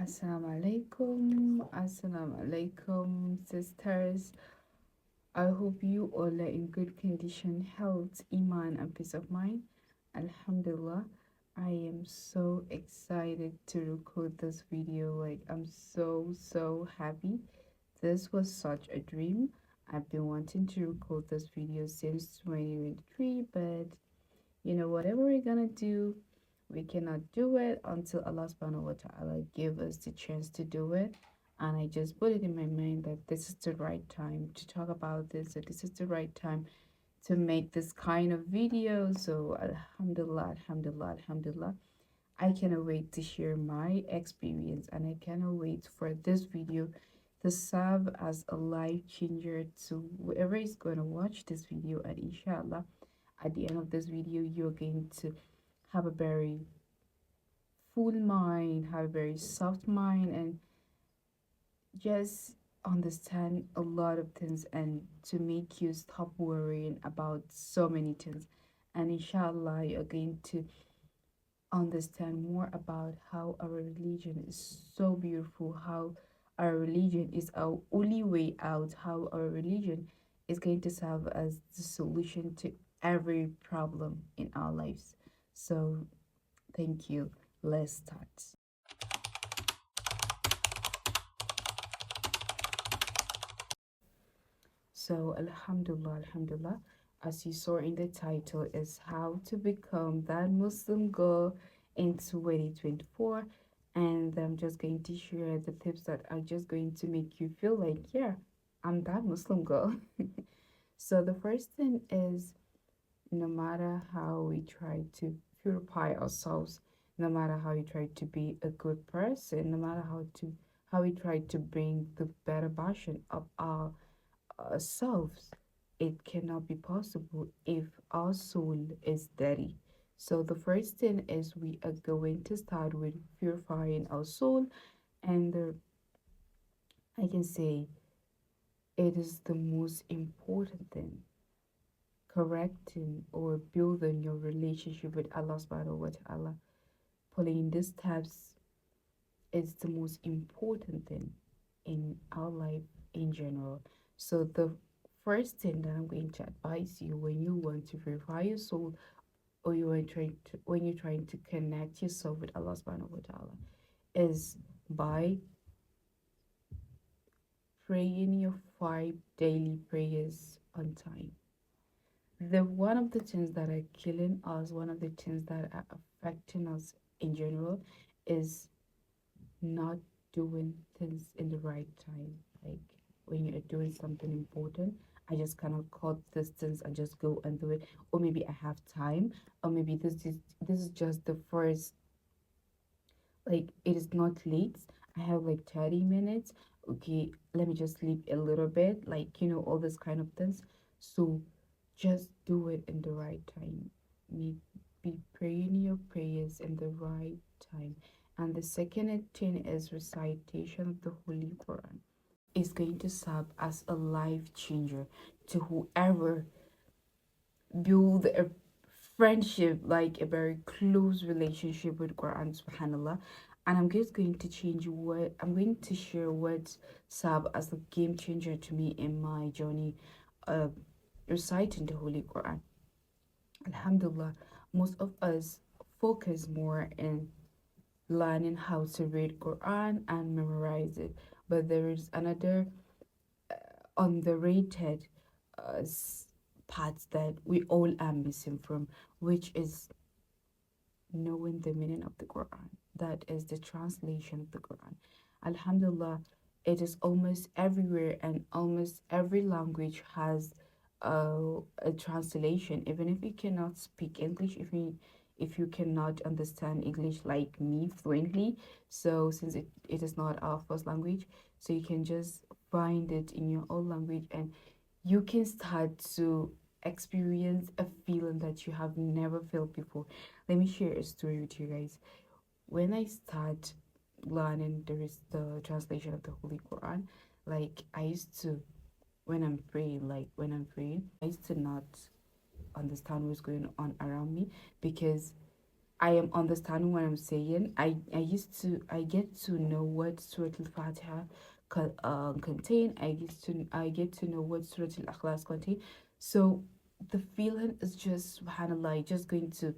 Assalamu alaikum, sisters. I hope you all are in good condition, health, iman, and peace of mind. Alhamdulillah, I am so excited to record this video. Like, I'm so happy. This was such a dream. I've been wanting to record this video since 2023, but whatever we're gonna do, we cannot do it until Allah SWT give us the chance to do it. And I just put it in my mind that this is the right time to talk about this, that this is the right time to make this kind of video. So alhamdulillah, alhamdulillah, alhamdulillah. I cannot wait to share my experience, and I cannot wait for this video to serve as a life changer to whoever is going to watch this video. And inshallah, at the end of this video, you're going to have a very full mind, have a very soft mind, and just understand a lot of things, and to make you stop worrying about so many things. And inshallah, you're going to understand more about how our religion is so beautiful, how our religion is our only way out, how our religion is going to serve as the solution to every problem in our lives. So, thank you. Let's start. So, Alhamdulillah, Alhamdulillah, as you saw in the title, is how to become that Muslim girl in 2024. And I'm just going to share the tips that are just going to make you feel like, yeah, I'm that Muslim girl. So, the first thing is, no matter how we try to purify ourselves, no matter how we try to be a good person, no matter how we try to bring the better version of ourselves, it cannot be possible if our soul is dirty. So the first thing is we are going to start with purifying our soul, and I can say it is the most important thing. Correcting or building your relationship with Allah SWT, following these steps is the most important thing in our life in general. So the first thing that I'm going to advise you when you want to purify your soul, or when you're trying to connect yourself with Allah SWT, is by praying your 5 daily prayers on time. The one of the things that are killing us, one of the things that are affecting us in general, is not doing things in the right time. Like when you're doing something important, I just cannot cut distance and just go and do it. Or maybe I have time, or maybe this is just the first, like it is not late. I have like 30 minutes. Okay, let me just sleep a little bit, like all this kind of things. So just do it in the right time. Be praying your prayers in the right time. And the second thing is recitation of the Holy Quran. Is going to serve as a life changer to whoever build a friendship, like a very close relationship with Quran, subhanallah. And I'm just going to share what served as a game changer to me in my journey reciting the Holy Quran. Alhamdulillah, most of us focus more in learning how to read Quran and memorize it, but there is another underrated uh, parts that we all are missing from, which is knowing the meaning of the Quran. That is the translation of the Quran. Alhamdulillah, it is almost everywhere, and almost every language has a translation. Even if you cannot speak English, if you cannot understand English like me fluently, so since it is not our first language, so you can just find it in your own language, and you can start to experience a feeling that you have never felt before. Let me share a story with you guys. When I start learning the translation of the Holy Quran, like I used to, when I'm praying, I used to not understand what's going on around me, because I am understanding what I'm saying. I get to know what Surah Al-Fatiha contain. I get to know what Surah Al-Ikhlas contain. So the feeling is just subhanallah, you're just going to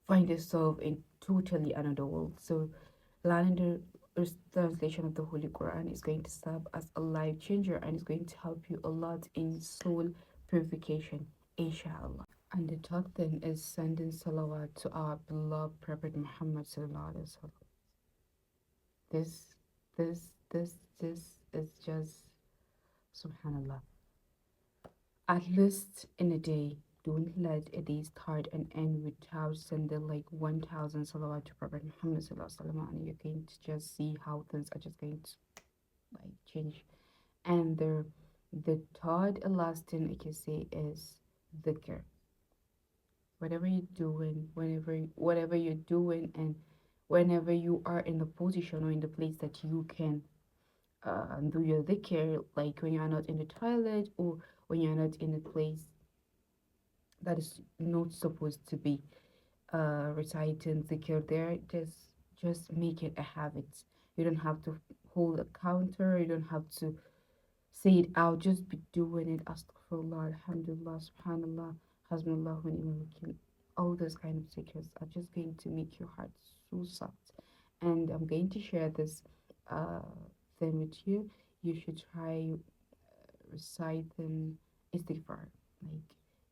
find yourself in totally another world. So learning the translation of the Holy Quran is going to serve as a life changer and is going to help you a lot in soul purification, inshallah. And the third thing is sending salawat to our beloved Prophet Muhammad sallallahu alaihi wasallam. This, this is just subhanallah. At least in a day, don't let a day start and end without sending like 1,000 salawat to Prophet Muhammad sallallahu alaihi wasallam, and you're going to just see how things are just going to like change. And the third and last thing I can say is dhikr. Whatever you're doing, whatever you're doing, and whenever you are in the position or in the place that you can do your dhikr, like when you're not in the toilet or when you're not in a place that is not supposed to be reciting dhikr there, just make it a habit. You don't have to hold a counter, you don't have to say it out, just be doing it. Astaghfirullah, alhamdulillah, subhanallah, hasbunallah wa ni'mal wakil. All those kind of zikrs are just going to make your heart so soft. And I'm going to share this uh, thing with you. You should try reciting istighfar. Like,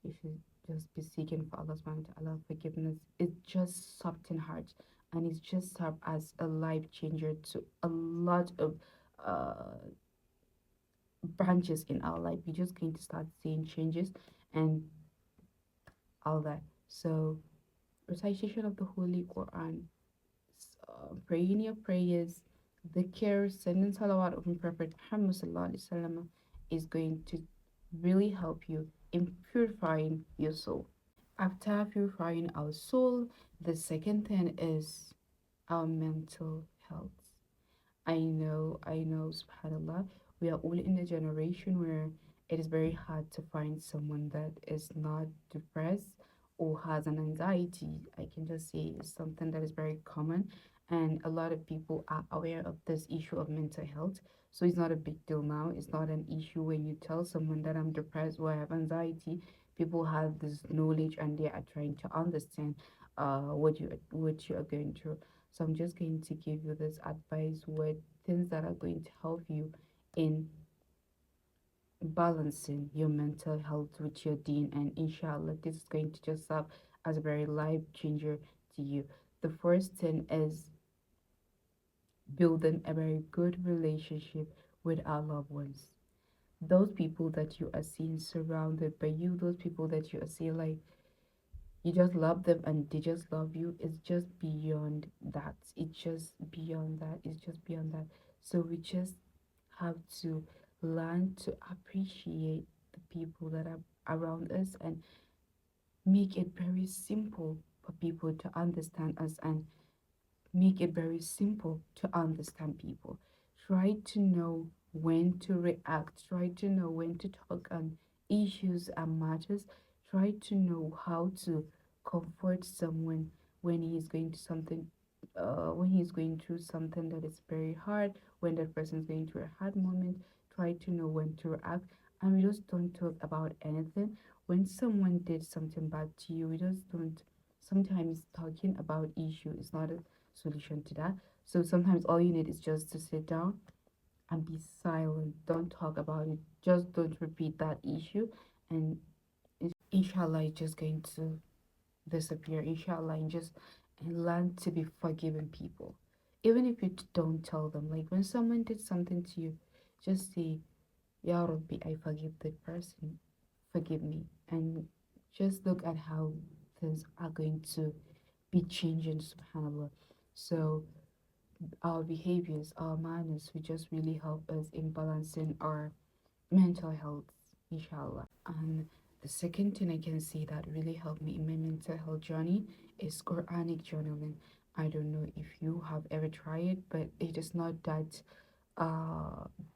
you should just be seeking for Allah SWT forgiveness. It just soften heart and it's just serve as a life changer to a lot of uh branches in our life. We're just going to start seeing changes and all that. So, recitation of the Holy Quran, praying your prayers, the care, sending salawat of Prophet Muhammad sallallahu is going to really help you in purifying your soul. After purifying our soul, the second thing is our mental health. I know, subhanAllah, we are all in a generation where it is very hard to find someone that is not depressed or has an anxiety. I can just say it's something that is very common, and a lot of people are aware of this issue of mental health. So it's not a big deal now. It's not an issue when you tell someone that I'm depressed or I have anxiety. People have this knowledge and they are trying to understand what you are going through. So I'm just going to give you this advice with things that are going to help you in balancing your mental health with your deen. And inshallah, this is going to just serve as a very life changer to you. The first thing is building a very good relationship with our loved ones. Those people that you are seeing surrounded by you, those people that you are seeing like you just love them and they just love you. It's just beyond that. It's just beyond that. So we just have to learn to appreciate the people that are around us and make it very simple for people to understand us and make it very simple to understand people. Try to know when to react, try to know when to talk on issues and matters, try to know how to comfort someone when he's going to something when he's going through something that is very hard, when that person is going through a hard moment, try to know when to react. And we just don't talk about anything. When someone did something bad to you, we just don't. Sometimes talking about issue is not a solution to that. So sometimes all you need is just to sit down and be silent. Don't talk about it. Just don't repeat that issue. And inshallah, it's just going to disappear. Inshallah, and learn to be forgiving people. Even if you don't tell them, like when someone did something to you, just say, Ya Rabbi, I forgive that person. Forgive me. And just look at how things are going to be changing, subhanAllah. So our behaviors, our manners will just really help us in balancing our mental health, inshallah. And the second thing I can say that really helped me in my mental health journey is Quranic journaling. I don't know if you have ever tried it, but it is not that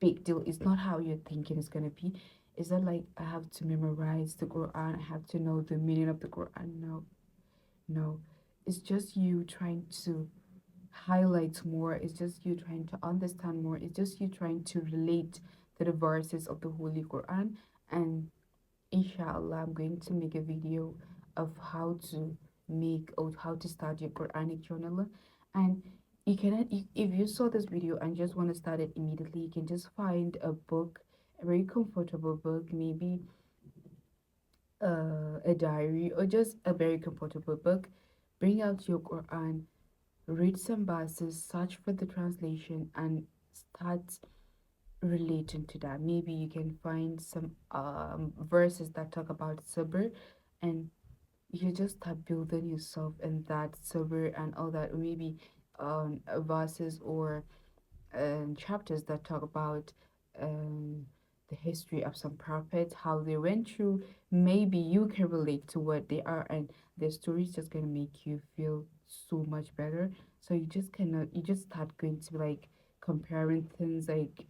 big deal. It's not how you're thinking it's gonna be. Is that like I have to memorize the Quran, I have to know the meaning of the Quran? No, no. It's just you trying to highlight more. It's just you trying to understand more. It's just you trying to relate to the verses of the Holy Quran. And inshallah, I'm going to make a video of how to make or how to start your Quranic journal. And you can, if you saw this video and just want to start it immediately, you can just find a book, a very comfortable book, maybe a diary or just a very comfortable book. Bring out your Quran, read some verses, search for the translation, and start relating to that. Maybe you can find some verses that talk about sabr, and you just start building yourself in that sabr and all that. Maybe verses or chapters that talk about um, the history of some prophets, how they went through. Maybe you can relate to what they are, and their story is just gonna make you feel so much better. So you just cannot, you just start going to like comparing things, like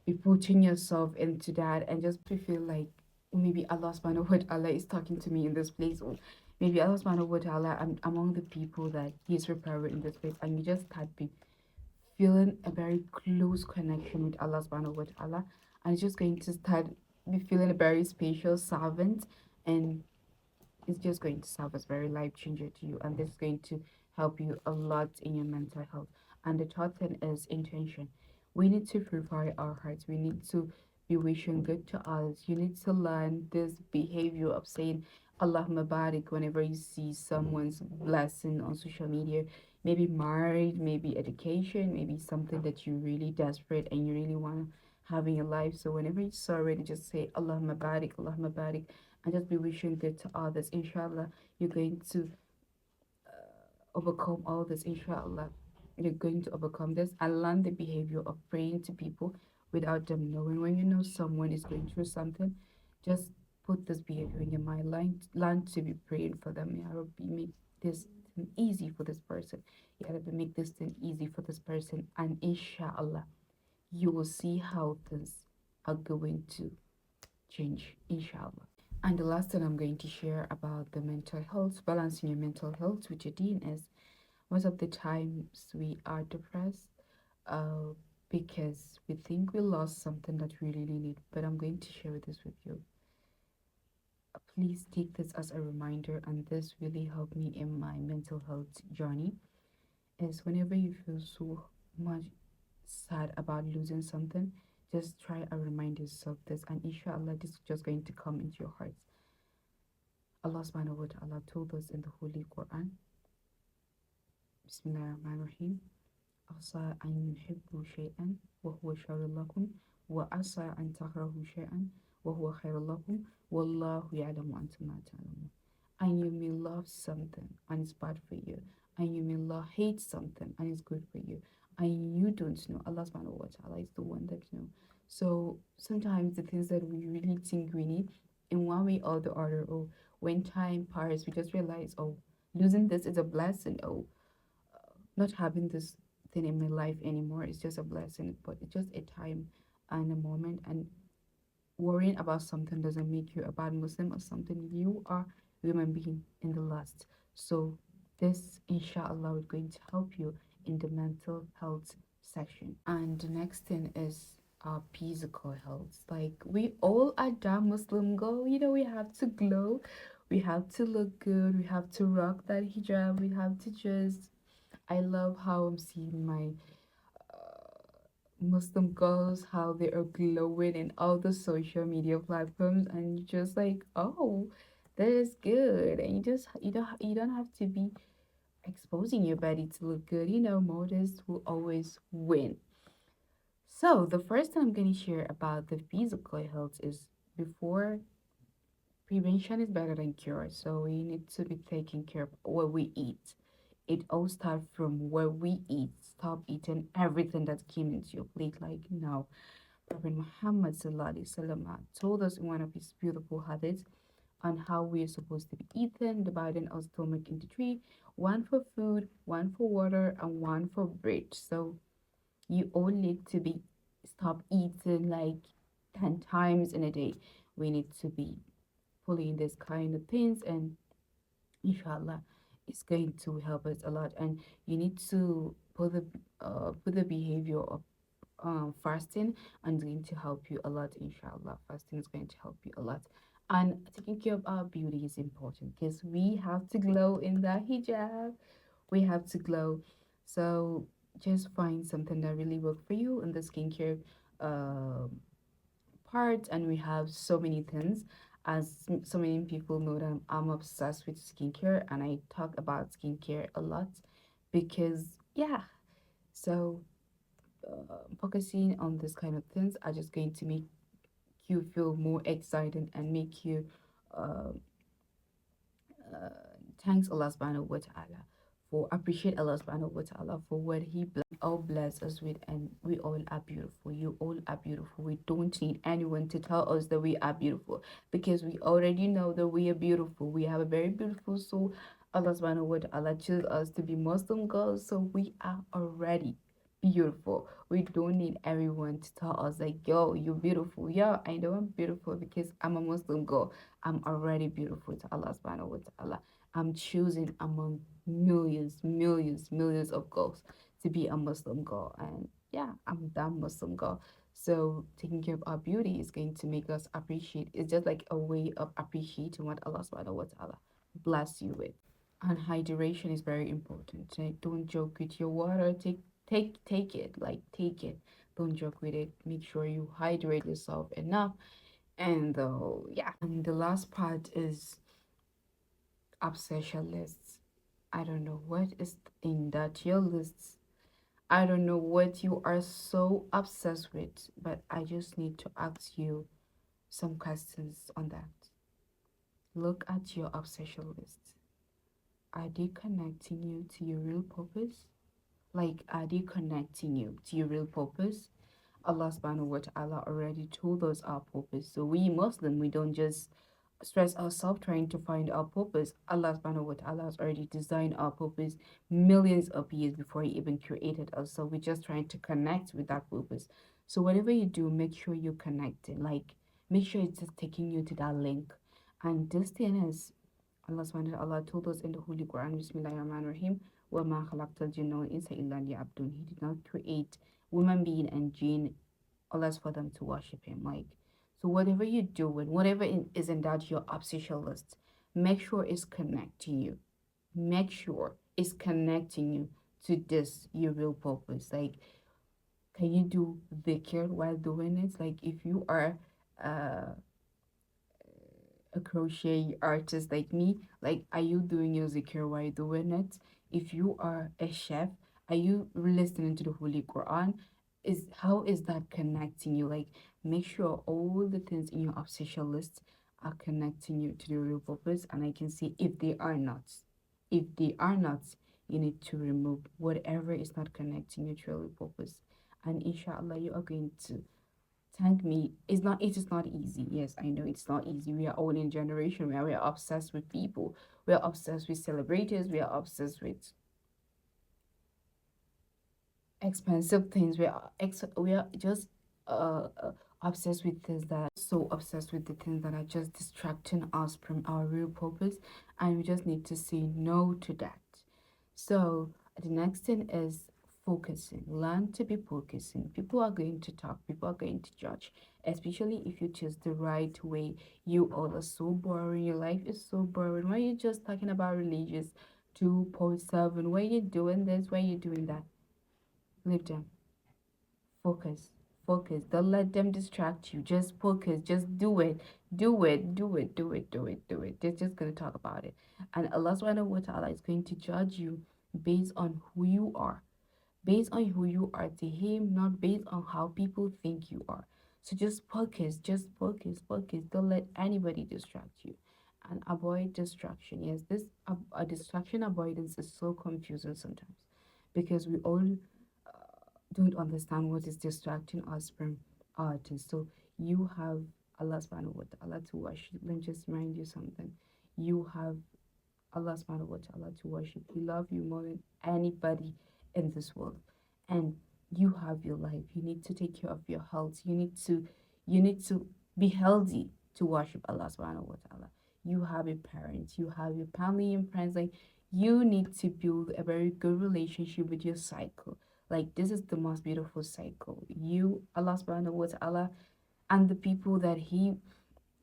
be putting yourself into that, and just to feel like maybe Allah subhanahu wa ta'ala is talking to me in this place, or maybe Allah subhanahu wa ta'ala, I'm among the people that He's prepared in this place, and you just start be feeling a very close connection with Allah subhanahu wa ta'ala, and it's just going to start be feeling a very special servant, and it's just going to serve as very life changer to you, and this is going to help you a lot in your mental health. And the third thing is intention. We need to purify our hearts. We need to be wishing good to others. You need to learn this behavior of saying Allahumma barik whenever you see someone's blessing on social media, maybe married, maybe education, maybe something that you really desperate and you really want to have in your life. So whenever you saw it, just say Allahumma barik, and just be wishing good to others. Inshallah, you're going to overcome all this. Inshallah, you're going to overcome this and learn the behavior of praying to people without them knowing. When you know someone is going through something, just put this behavior in your mind. Learn to be praying for them. Ya Rabbi, make this thing easy for this person. Ya Rabbi, make this thing easy for this person. And inshallah, you will see how things are going to change. Inshallah. And the last thing I'm going to share about the mental health, balancing your mental health with your deen, is most of the times we are depressed uh, because we think we lost something that we really need. But I'm going to share this with you. Please take this as a reminder, and this really helped me in my mental health journey. Is whenever you feel so much sad about losing something, just try and remind yourself this, and inshallah, this is just going to come into your hearts. Allah subhanahu wa ta'ala told us in the Holy Quran, Bismillah ar-Rahman ar-Rahim, عسى أن يحبوا شيئا وهو شر لكم وعسى أن تكرهوا شيئا وهو خير لكم والله يعلم وأنتم لا تعلمون. And you may love something and it's bad for you, and you may hate something and it's good for you, and you don't know. Allah subhanahu wa ta'ala is the one that knows. So sometimes the things that we really think we need, in one way or the other, or when time passes, we just realize, oh, losing this is a blessing. Oh, not having this thing in my life anymore is just a blessing, but it's just a time and a moment. And worrying about something doesn't make you a bad Muslim or something. You are a human being in the last. So this, inshallah, is going to help you in the mental health section. And the next thing is our physical health. Like we all are damn Muslim girl, we have to glow, we have to look good, we have to rock that hijab, we have to just, I love how I'm seeing my Muslim girls, how they are glowing in all the social media platforms, and you just like, oh, that is good. And you don't have to be exposing your body to look good. Modest will always win. So the first thing I'm going to share about the physical health is, before, prevention is better than cure. So we need to be taking care of what we eat. It all starts from where we eat. Stop eating everything that came into your plate. Like, no. Prophet Muhammad SAW told us in one of his beautiful hadiths on how we are supposed to be eating, dividing our stomach into three: one for food, one for water, and one for bread. So you all need to be stop eating like 10 times in a day. We need to be following this kind of things, and inshallah, It's going to help us a lot, and you need to put the behavior of fasting, and going to help you a lot, inshallah. Fasting is going to help you a lot, and taking care of our beauty is important because we have to glow in the hijab. We have to glow. So just find something that really work for you in the skincare um part. And we have so many things. As so many people know that I'm obsessed with skincare, and I talk about skincare a lot because yeah. So focusing on this kind of things are just going to make you feel more excited and make you uh, uh, thanks Allah subhanahu wa ta'ala, for appreciate Allah subhanahu wa ta'ala for what He all bless us with, and we all are beautiful. You all are beautiful. We don't need anyone to tell us that we are beautiful, because we already know that we are beautiful. We have a very beautiful soul. Allah subhanahu wa ta'ala chose us to be Muslim girls, so we are already beautiful. We don't need everyone to tell us like, yo, you're beautiful. Yeah, I know I'm beautiful because I'm a Muslim girl. I'm already beautiful to Allah subhanahu wa ta'ala. I'm choosing among millions of girls to be a Muslim girl. And yeah, I'm that Muslim girl. So taking care of our beauty is going to make us appreciate. It's just like a way of appreciating what Allah subhanahu wa ta'ala bless you with. And hydration is very important. Like, don't joke with your water. Take it. Like, take it. Don't joke with it. Make sure you hydrate yourself enough. And yeah. And the last part is obsession lists. I don't know what is in that your lists. I don't know what you are so obsessed with, but I just need to ask you some questions on that. Look at your obsession list. Are they connecting you to your real purpose? Like, are they connecting you to your real purpose? Allah subhanahu wa ta'ala already told us our purpose. So we Muslim, we don't just stress ourselves trying to find our purpose. Allah subhanahu wa ta'ala has already designed our purpose millions of years before He even created us. So we're just trying to connect with that purpose. So whatever you do, make sure you're connected. Like, make sure it's just taking you to that link. And this thing is, Allah subhanahu wa ta'ala told us in the Holy Quran, Bismillahirrahmanirrahim, وَمَا خَلَقْتَ الْجِنَّ وَالْإِنسَ إِلَّا لِيَعْبُدُونِ. He did not create woman being and jinn unless for them to worship Him. Like, so whatever you do and whatever is in that your obsession list, make sure it's connecting you. Make sure it's connecting you to this your real purpose. Like, can you do dhikr while doing it? Like, if you are uh a crochet artist like me, like, are you doing your zikr while doing it? If you are a chef, are you listening to the Holy Quran? Is how is that connecting you? Like, make sure all the things in your obsession list are connecting you to the real purpose. And I can see if they are not, you need to remove whatever is not connecting you to your real purpose. And inshallah, you are going to thank me. It is not easy. Yes, I know it's not easy. We are all in a generation where we are obsessed with people. We are obsessed with celebrators. We are obsessed with expensive things. We are just obsessed with things that so obsessed with the things that are just distracting us from our real purpose, and we just need to say no to that. So the next thing is focusing. Learn to be focusing. People are going to talk, people are going to judge, especially if you choose the right way. You all are so boring, your life is so boring. Why are you just talking about religious 2.7? Why are you doing this? Why are you doing that? Leave them. Focus. Focus. Don't let them distract you. Just focus. Just do it. Do it. Do it. Do it. Do it. Do it. They're just gonna talk about it. And Allah subhanahu wa ta'ala is going to judge you based on who you are. Based on who you are to Him, not based on how people think you are. So just focus. Just focus. Focus. Don't let anybody distract you. And avoid distraction. Yes, this a distraction avoidance is so confusing sometimes, because we all don't understand what is distracting us from art. And so you have Allah subhanahu wa ta'ala to worship. Let me just remind you something. You have Allah subhanahu wa ta'ala to worship. He loves you more than anybody in this world. And you have your life. You need to take care of your health. You need to be healthy to worship Allah subhanahu wa ta'ala. You have a parent, you have your family and friends. Like, You need to build a very good relationship with your cycle. Like this is the most beautiful cycle. You, Allah subhanahu wa ta'ala, and the people that He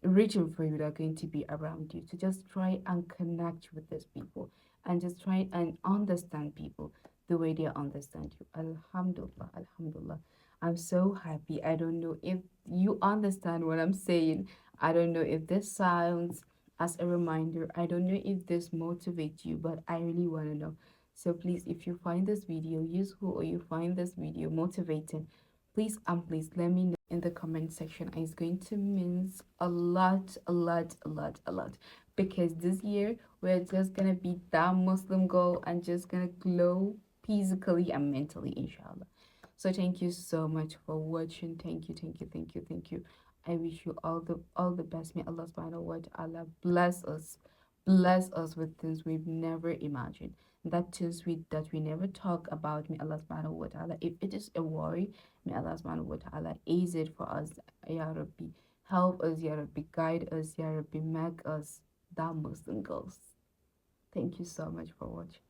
written for you that are going to be around you. To just try and connect with these people and just try and understand people the way they understand you. Alhamdulillah, Alhamdulillah. I'm so happy. I don't know if you understand what I'm saying. I don't know if this sounds as a reminder. I don't know if this motivates you, but I really want to know. So please, if you find this video useful or you find this video motivating, please let me know in the comment section. It's going to mean a lot, a lot, a lot, a lot, because this year we're just gonna be that Muslim girl and just gonna glow physically and mentally, inshallah. So thank you so much for watching. Thank you, thank you, thank you, thank you. I wish you all the best. May Allah subhanahu wa ta'ala bless us with things we've never imagined. That things we never talk about. May Allah subhanahu wa ta'ala, if it is a worry, may Allah subhanahu wa ta'ala ease it for us. Ya Rabbi, help us, Ya Rabbi, guide us, Ya Rabbi, make us that Muslim girls. Thank you so much for watching.